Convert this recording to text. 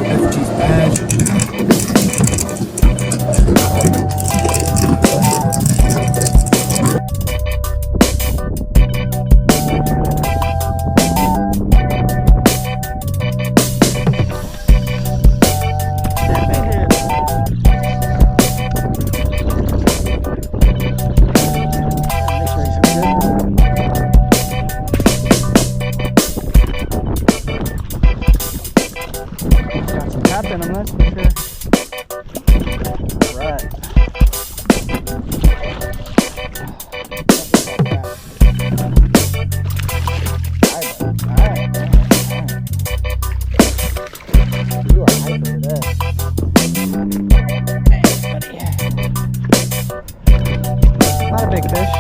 FG's bad. In them, that's for sure. Alright. Alright. You are hyper for this. Thanks, buddy. Not a big fish.